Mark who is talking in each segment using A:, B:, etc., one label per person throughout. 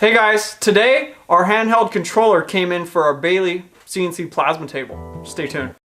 A: Hey guys, today our handheld controller came in for our BAILEIGH CNC plasma table. Stay tuned.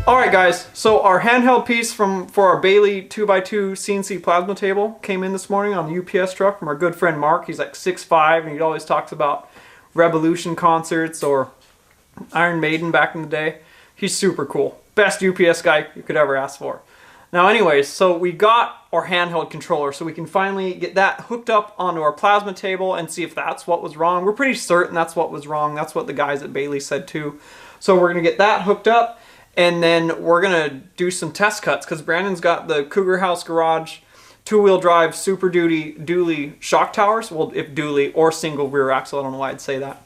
A: Alright guys, so our handheld piece for our BAILEIGH 2x2 CNC plasma table came in this morning on the UPS truck from our good friend Mark. He's like 6'5" and he always talks about Revolution concerts or Iron Maiden back in the day. He's super cool. Best UPS guy you could ever ask for. Now anyways, so we got our handheld controller so we can finally get that hooked up onto our plasma table and see if that's what was wrong. We're pretty certain that's what was wrong. That's what the guys at BAILEIGH said too. So we're going to get that hooked up. And then we're going to do some test cuts because Brandon's got the Cougar House Garage two-wheel drive Super Dually shock towers. Well, if dually or single rear axle, I don't know why I'd say that.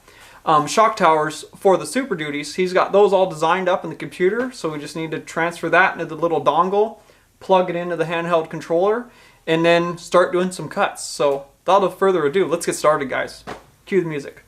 A: Shock towers for the Super Duties. He's got those all designed up in the computer. So we just need to transfer that into the little dongle, plug it into the handheld controller, and then start doing some cuts. So without further ado, let's get started, guys. Cue the music.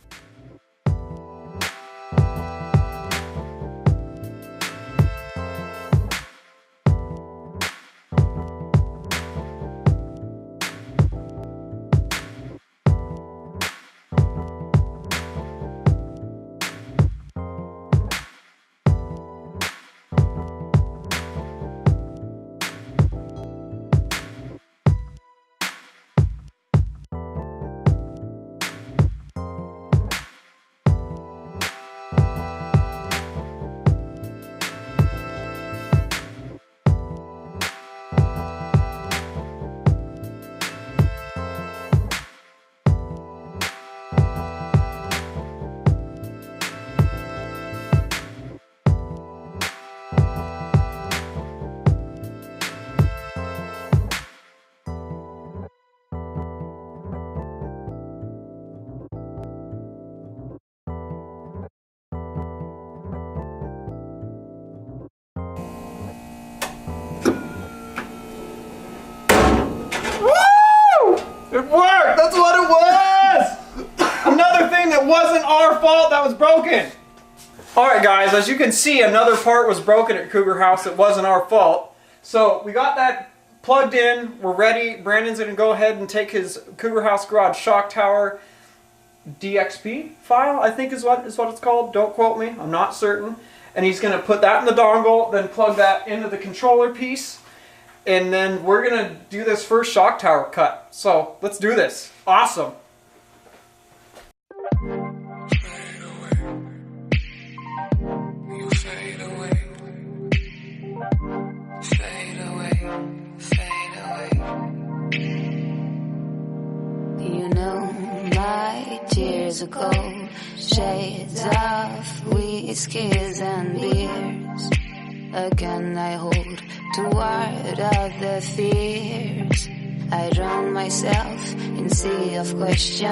A: It worked! That's what it was! Another thing that wasn't our fault that was broken. Alright guys, as you can see, another part was broken at Cougar House. It wasn't our fault. So we got that plugged in. We're ready. Brandon's going to go ahead and take his Cougar House Garage shock tower DXP file, I think is what it's called. Don't quote me. I'm not certain. And he's going to put that in the dongle, then plug that into the controller piece. And then we're going to do this first shock tower cut. So let's do this. Awesome.
B: You know my tears are cold, shades of whiskeys and beers. Again I hold to ward of the fears. I drown myself in sea of questions.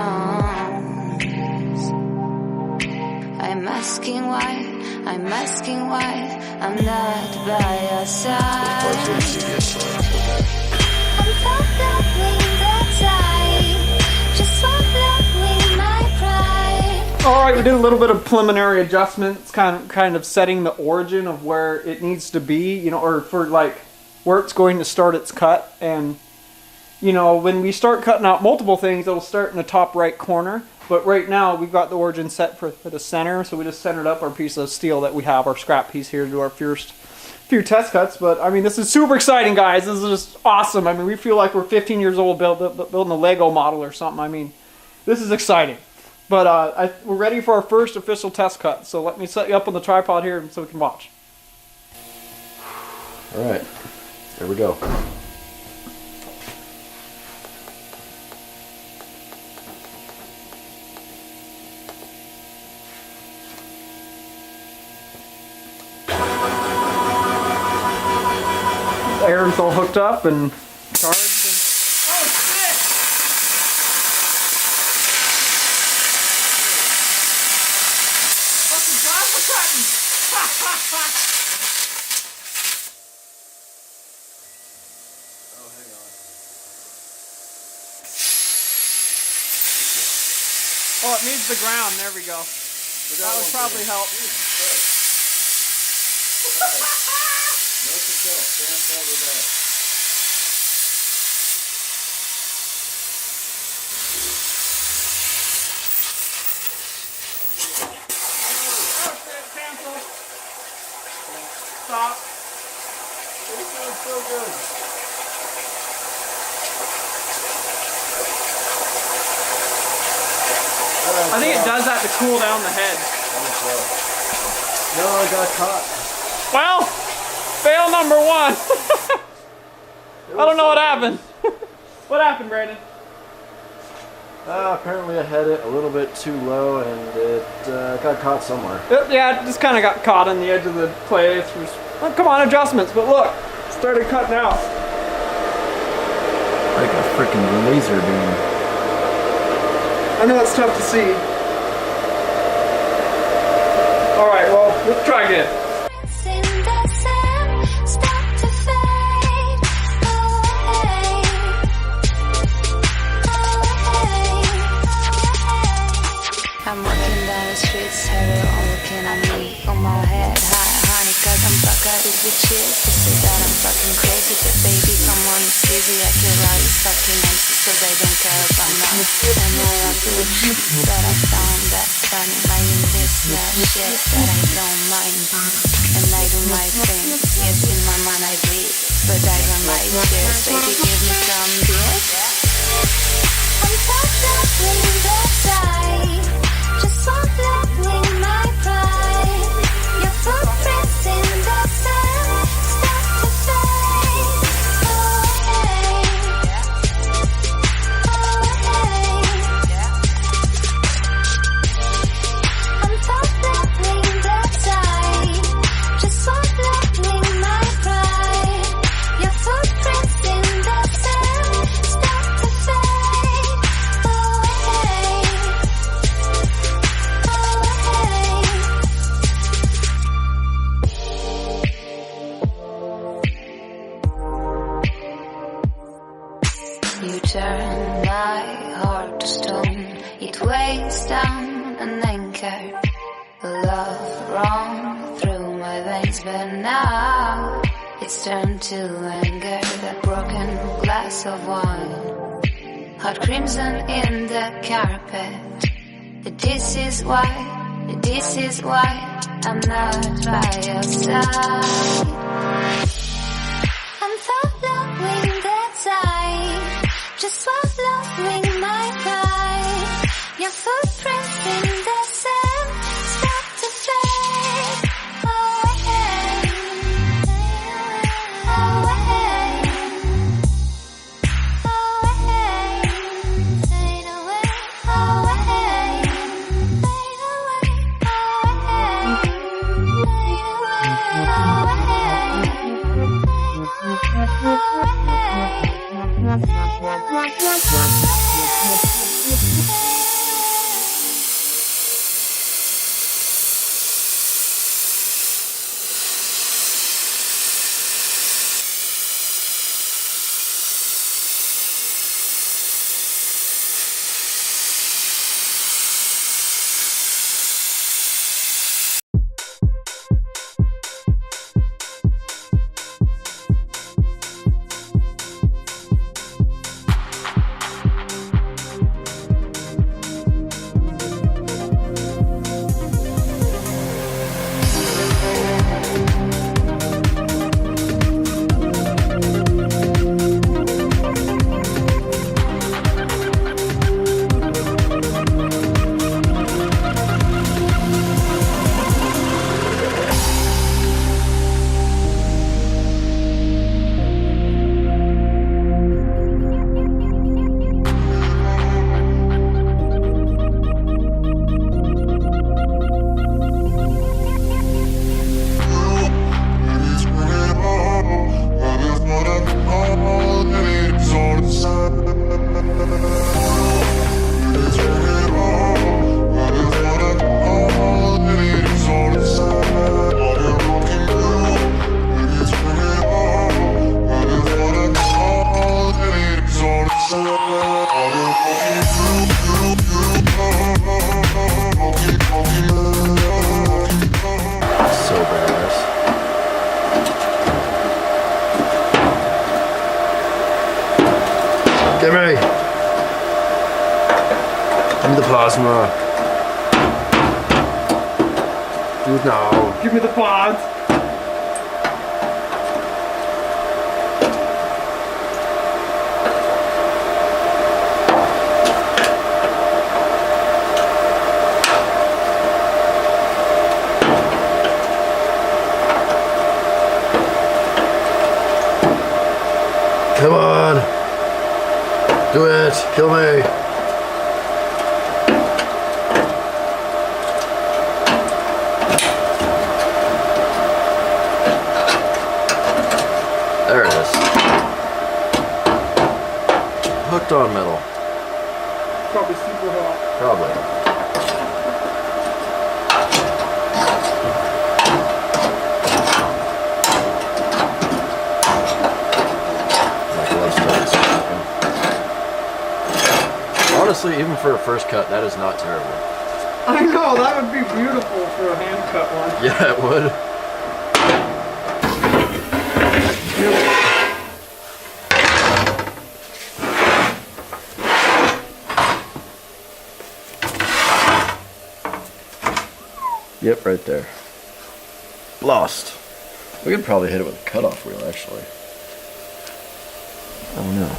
B: I'm asking why I'm not by your side. I'm following the tide, just following my pride.
A: Alright, we did a little bit of preliminary adjustments, kind of setting the origin of where it needs to be, you know, or for like where it's going to start its cut. And you know, when we start cutting out multiple things, it'll start in the top right corner. But right now, we've got the origin set for the center, so we just centered up our piece of steel that we have, our scrap piece here, to do our first few test cuts. But I mean, this is super exciting, guys. This is just awesome. I mean, we feel like we're 15 years old building a Lego model or something. I mean, this is exciting. But we're ready for our first official test cut. So let me set you up on the tripod here so we can watch.
C: All right, there we go.
A: Aaron's all hooked up and charged. Oh shit! Fucking plasma cutting!
C: Oh, hang on.
A: Oh, it needs the ground. There we go. That would probably help.
C: Note to self, stand farther back.
A: Oh shit, cancel. Stop.
C: It feels so good.
A: I think it does that to cool down the head.
C: No, I got caught.
A: Well, fail number 1. I don't know what happened. What happened, Brandon?
C: Apparently I had it a little bit too low and it got caught somewhere.
A: Yeah, it just kind of got caught on the edge of the clay. Oh, come on, adjustments. But look, it started cutting out.
C: Like a freaking laser beam.
A: I know it's tough to see. All right, well, let's try again.
B: I'm walking down the streets, everyone looking at me. On my head high, honey, cause I'm fucked up with bitches. They say that I'm fucking crazy, but baby, someone is busy. I kill all these fucking MCs cause they don't care about me. And all I do is that I found that funny. Lying this shit that I don't mind. And I do my thing, yes, in my mind I breathe. But I run my tears, baby, give me some beers. I'm fucked up with that side. Just one look with my pride. Your footprints in the sand start to fade. Oh, I'm fucked up with that side. Just one look with my pride. Your footprints in the sand start to fade. You turn my heart to stone. It weighs down an anchor. Love run through my veins, but now it's turned to anger. That broken glass of wine, hot crimson in the carpet. This is why I'm not by your side. I'm following that side. Just following my pride. Your footprints in the sand start to fade away, away, away, fade away, away, fade away, away, away, away.
C: Give me the plasma. Do it now.
A: Give me the pods.
C: Come on. Do it. Kill me. There it is. Hooked on metal.
A: Probably super hot.
C: Probably. Honestly, even for a first cut, that is not terrible.
A: I know, that would be beautiful for a hand cut one.
C: Yeah, it would. Yep, right there. Lost. We could probably hit it with a cutoff wheel, actually. Oh no.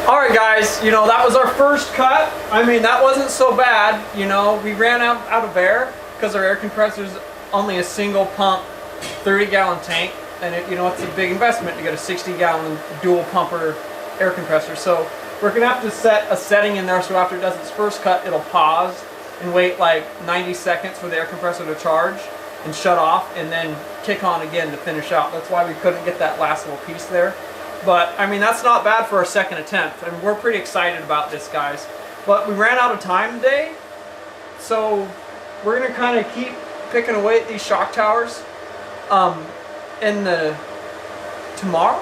A: Alright guys, you know, that was our first cut. I mean, that wasn't so bad. You know, we ran out of air because our air compressor is only a single pump 30-gallon tank, and it, you know, it's a big investment to get a 60-gallon dual pumper air compressor. So we're gonna have to set a setting in there so after it does its first cut, it'll pause and wait like 90 seconds for the air compressor to charge and shut off, and then kick on again to finish out. That's why we couldn't get that last little piece there. But I mean, that's not bad for our second attempt, and we're pretty excited about this, guys. But we ran out of time today, so we're gonna kind of keep picking away at these shock towers in the tomorrow.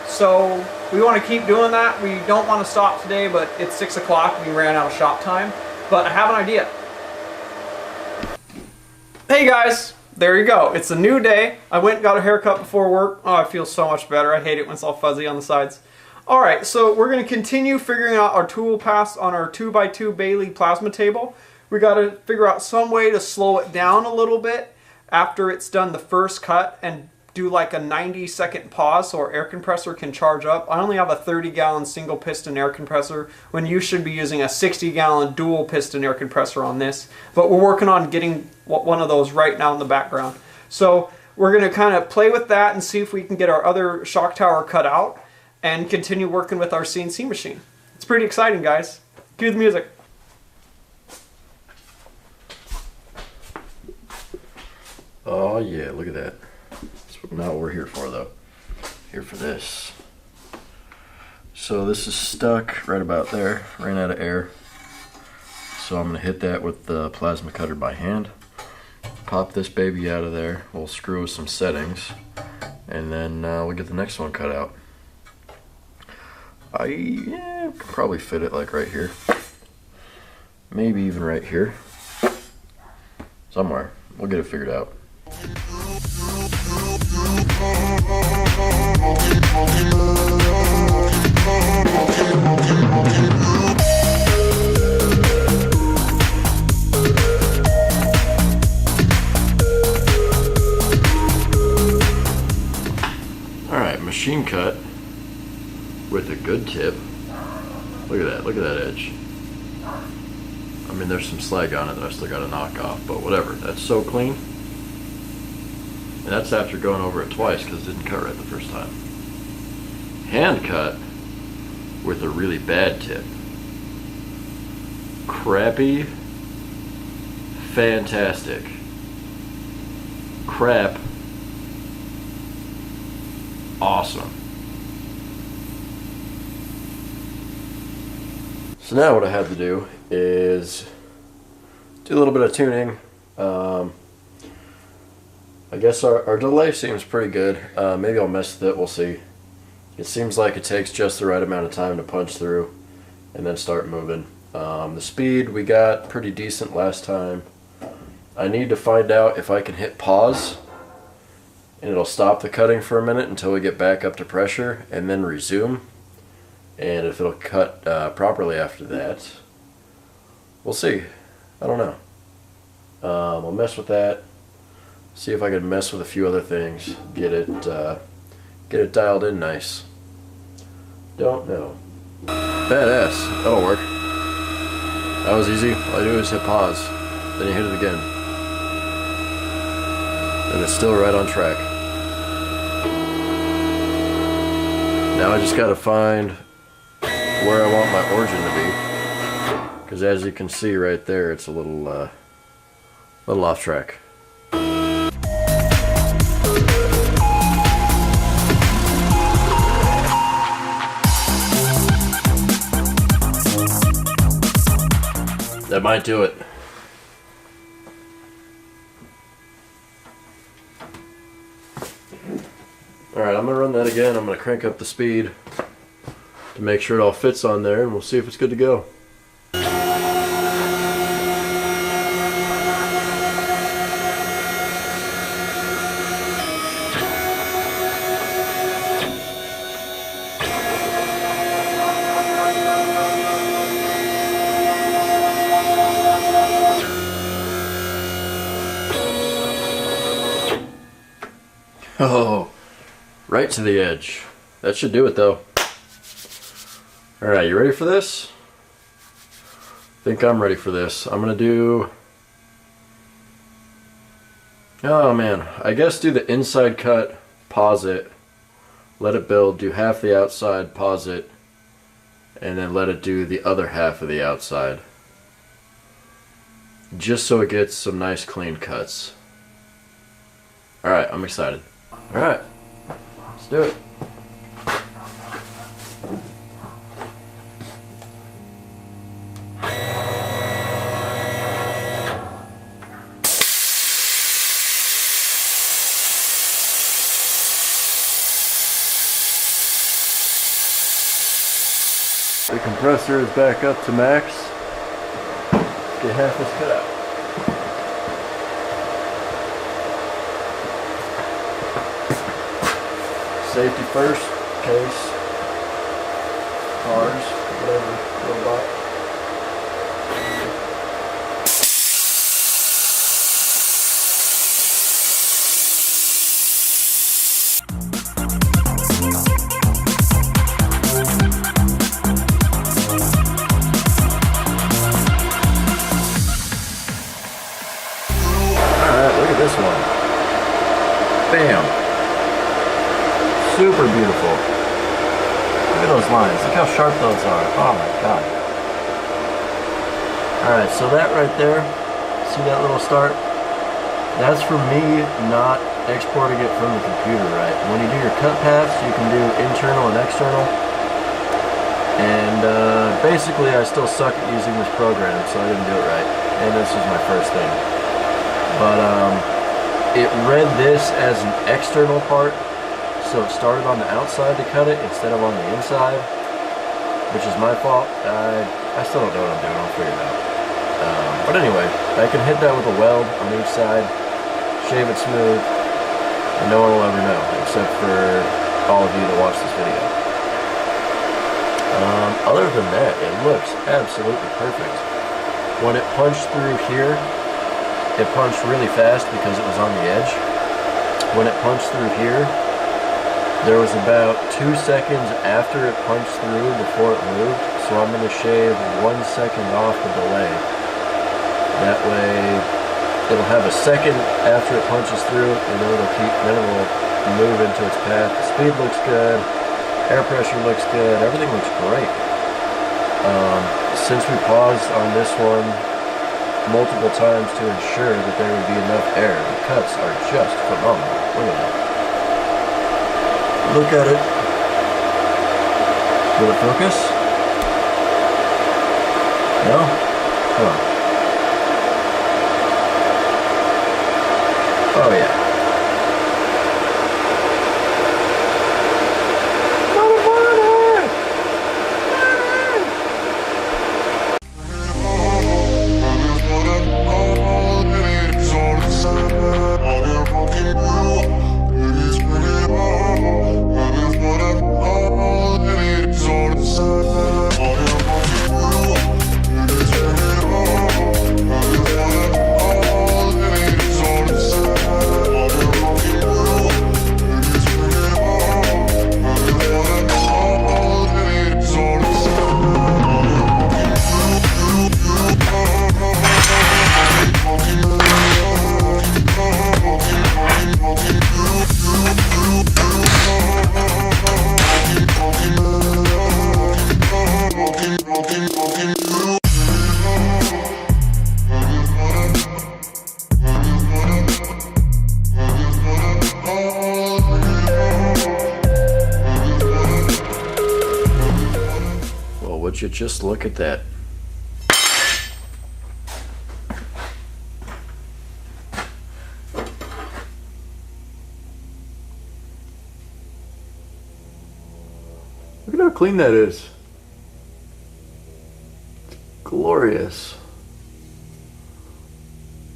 A: So we want to keep doing that. We don't want to stop today, but it's 6 o'clock. We ran out of shop time. But I have an idea. Hey guys, there you go. It's a new day. I went and got a haircut before work. Oh, I feel so much better. I hate it when it's all fuzzy on the sides. Alright, so we're going to continue figuring out our tool paths on our 2x2 BAILEIGH plasma table. We got to figure out some way to slow it down a little bit after it's done the first cut and do like a 90-second pause so our air compressor can charge up. I only have a 30-gallon single piston air compressor when you should be using a 60-gallon dual piston air compressor on this. But we're working on getting one of those right now in the background. So we're going to kind of play with that and see if we can get our other shock tower cut out and continue working with our CNC machine. It's pretty exciting, guys. Cue the music.
C: Oh yeah, look at that. That's not what we're here for though. Here for this. So this is stuck right about there. Ran out of air. So I'm gonna hit that with the plasma cutter by hand. Pop this baby out of there. We'll screw with some settings. And then we'll get the next one cut out. I could probably fit it like right here. Maybe even right here. Somewhere. We'll get it figured out. Alright, machine cut with a good tip. Look at that, look at that edge. I mean, there's some slag on it that I still got to knock off, but whatever. That's so clean. And that's after going over it twice because it didn't cut right the first time. Hand cut with a really bad tip. Crappy, fantastic. Crap, awesome. So now what I had to do is do a little bit of tuning. I guess our delay seems pretty good. Maybe I'll mess with it, we'll see. It seems like it takes just the right amount of time to punch through and then start moving. The speed we got pretty decent last time. I need to find out if I can hit pause and it'll stop the cutting for a minute until we get back up to pressure and then resume. And if it'll cut properly after that, we'll see. I don't know. I'll mess with that. See if I can mess with a few other things. Get it dialed in nice. Don't know. Badass. That'll work. That was easy. All I do is hit pause. Then you hit it again. And it's still right on track. Now I just gotta find where I want my origin to be. Because as you can see right there, it's a little off track. That might do it. Alright, I'm going to run that again. I'm going to crank up the speed to make sure it all fits on there, and we'll see if it's good to go. Oh, right to the edge. That should do it though. Alright, you ready for this? I think I'm ready for this. I'm gonna do... Oh man, I guess do the inside cut, pause it, let it build, do half the outside, pause it, and then let it do the other half of the outside. Just so it gets some nice clean cuts. Alright, I'm excited. Alright, let's do it. The compressor is back up to max. Get half this cut out. Safety first, case, cars, whatever, robot. Alright, look at this one. Bam! Super beautiful. Look at those lines. Look how sharp those are. Oh my god. Alright, so that right there, see that little start? That's for me not exporting it from the computer right. When you do your cut paths, you can do internal and external. And basically I still suck at using this program, so I didn't do it right. And this was my first thing. But it read this as an external part. So it started on the outside to cut it instead of on the inside, which is my fault. I still don't know what I'm doing. I'll figure it out. But anyway, I can hit that with a weld on each side, shave it smooth, and no one will ever know, except for all of you that watch this video. Other than that, it looks absolutely perfect. When it punched through here, it punched really fast because it was on the edge. When it punched through here, there was about 2 seconds after it punched through before it moved, so I'm going to shave 1 second off the delay. That way it'll have a second after it punches through, and then it'll move into its path. The speed looks good, air pressure looks good, everything looks great. Since we paused on this one multiple times to ensure that there would be enough air, the cuts are just phenomenal. Look at that. Look at it. Will it focus? No? Come on. Oh yeah.
D: All
C: just look at that. Look at how clean that is. It's glorious.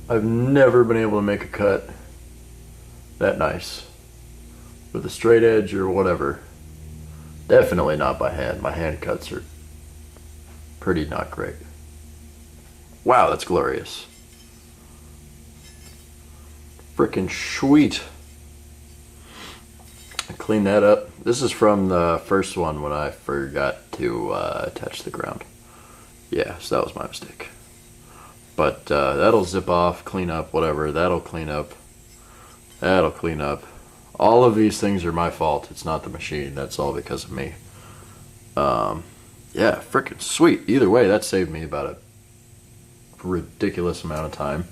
C: I've never been able to make a cut that nice with a straight edge or whatever. Definitely not by hand. My hand cuts are pretty not great. Wow, that's glorious. Frickin' sweet. I cleaned that up. This is from the first one when I forgot to attach the ground. Yeah, so that was my mistake. But that'll zip off, clean up, whatever. That'll clean up. That'll clean up. All of these things are my fault. It's not the machine. That's all because of me. Yeah, freaking sweet. Either way, that saved me about a ridiculous amount of time.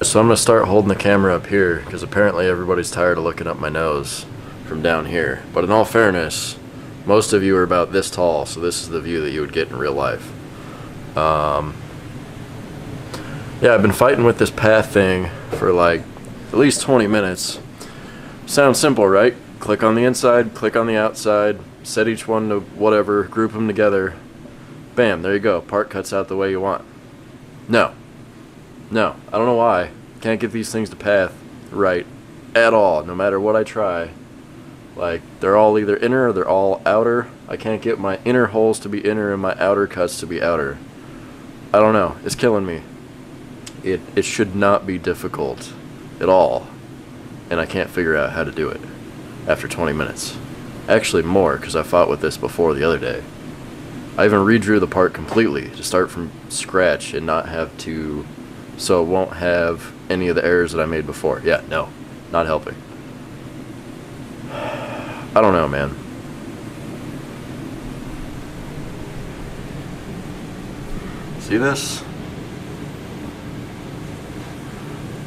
C: So I'm going to start holding the camera up here because apparently everybody's tired of looking up my nose from down here. But in all fairness, most of you are about this tall, so this is the view that you would get in real life. Yeah, I've been fighting with this path thing for like at least 20 minutes. Sounds simple, right? Click on the inside, click on the outside, set each one to whatever, group them together. Bam, there you go. Part cuts out the way you want. No. No, I don't know why. Can't get these things to path right at all, no matter what I try. Like, they're all either inner or they're all outer. I can't get my inner holes to be inner and my outer cuts to be outer. I don't know. It's killing me. It should not be difficult at all. And I can't figure out how to do it after 20 minutes. Actually more, because I fought with this before the other day. I even redrew the part completely to start from scratch and not have to, so it won't have any of the errors that I made before. Yeah, no, not helping. I don't know, man. See this?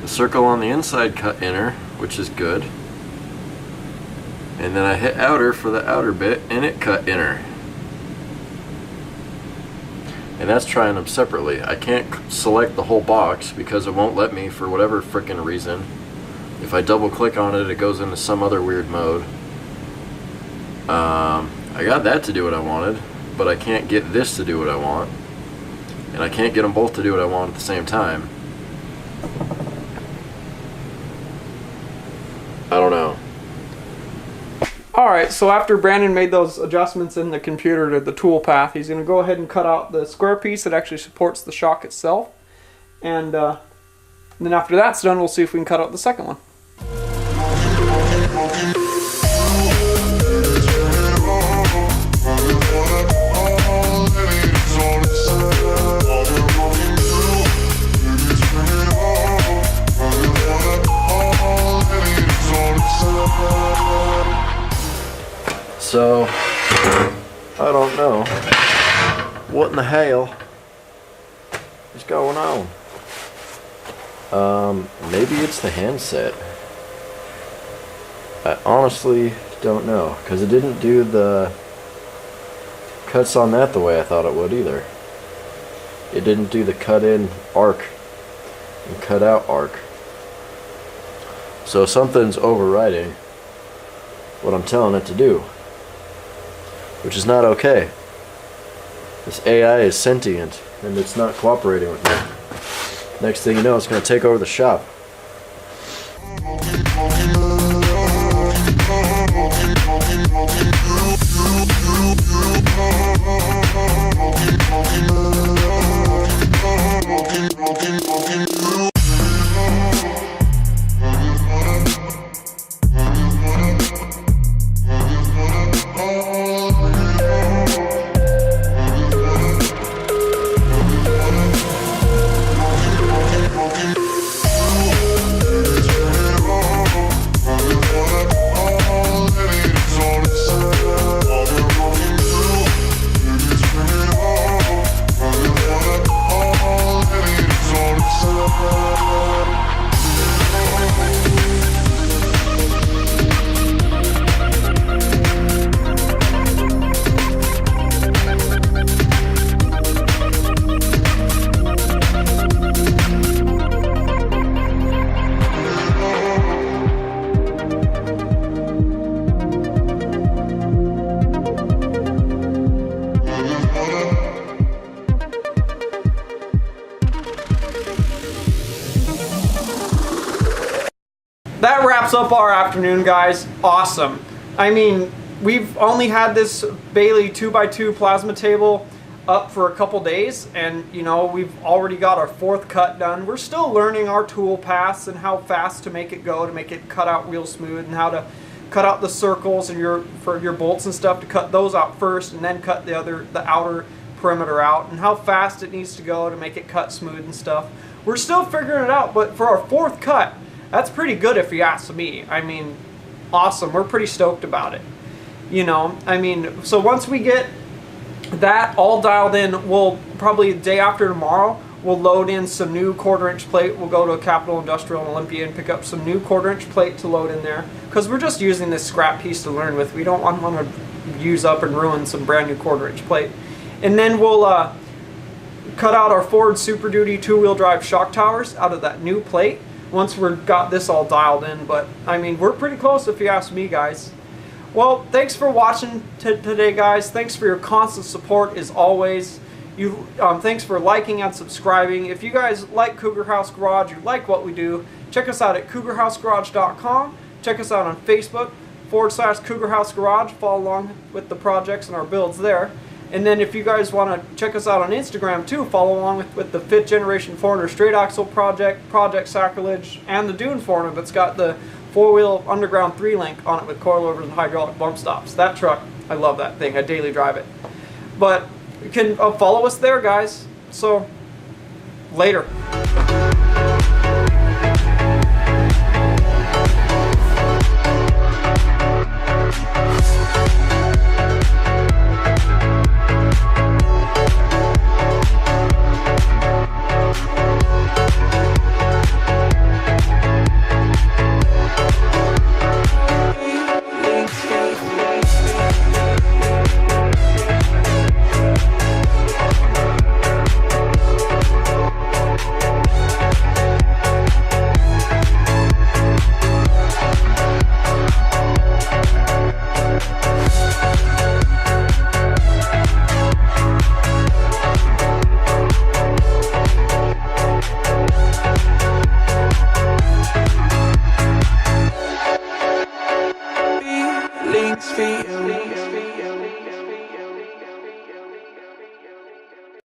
C: The circle on the inside cut inner, which is good. And then I hit outer for the outer bit, and it cut inner. And that's trying them separately. I can't select the whole box because it won't let me for whatever frickin' reason. If I double click on it, it goes into some other weird mode. I got that to do what I wanted, but I can't get this to do what I want. And I can't get them both to do what I want at the same time. I don't know.
A: Alright, so after Brandon made those adjustments in the computer to the tool path, he's going to go ahead and cut out the square piece that actually supports the shock itself. And then after that's done, we'll see if we can cut out the second one.
C: So, I don't know what in the hell is going on. Maybe it's the handset. I honestly don't know, because it didn't do the cuts on that the way I thought it would either. It didn't do the cut in arc and cut out arc. So something's overriding what I'm telling it to do, which is not okay. This AI is sentient and it's not cooperating with me. Next thing you know, it's going to take over the shop.
A: that wraps up our afternoon, guys. Awesome. I mean, we've only had this BAILEIGH 2x2 plasma table up for a couple days, and you know, we've already got our 4th cut done. We're still learning our tool paths and how fast to make it go, to make it cut out real smooth, and how to cut out the circles and for your bolts and stuff, to cut those out first and then cut the outer perimeter out, and how fast it needs to go to make it cut smooth and stuff. We're still figuring it out, but for our 4th cut, that's pretty good if you ask me. I mean, awesome. We're pretty stoked about it. You know, I mean, so once we get that all dialed in, we'll probably the day after tomorrow, we'll load in some new 1/4-inch plate. We'll go to a Capital Industrial in Olympia and pick up some new 1/4-inch plate to load in there, because we're just using this scrap piece to learn with. We don't want to use up and ruin some brand new 1/4-inch plate. And then we'll cut out our Ford Super Duty 2-wheel drive shock towers out of that new plate once we've got this all dialed in. But I mean, we're pretty close if you ask me, guys. Well, thanks for watching today, guys. Thanks for your constant support as always. Thanks for liking and subscribing. If you guys like Cougar House Garage, you like what we do, check us out at cougarhousegarage.com. Check us out on Facebook /Cougar House Garage. Follow along with the projects and our builds there. And then if you guys want to check us out on Instagram too, follow along with the 5th generation 400 straight axle Project Sacrilege, and the Dune 400 that's got the 4-wheel underground 3-link on it with coilovers and hydraulic bump stops. That truck, I love that thing. I daily drive it. But you can follow us there, guys. So, later.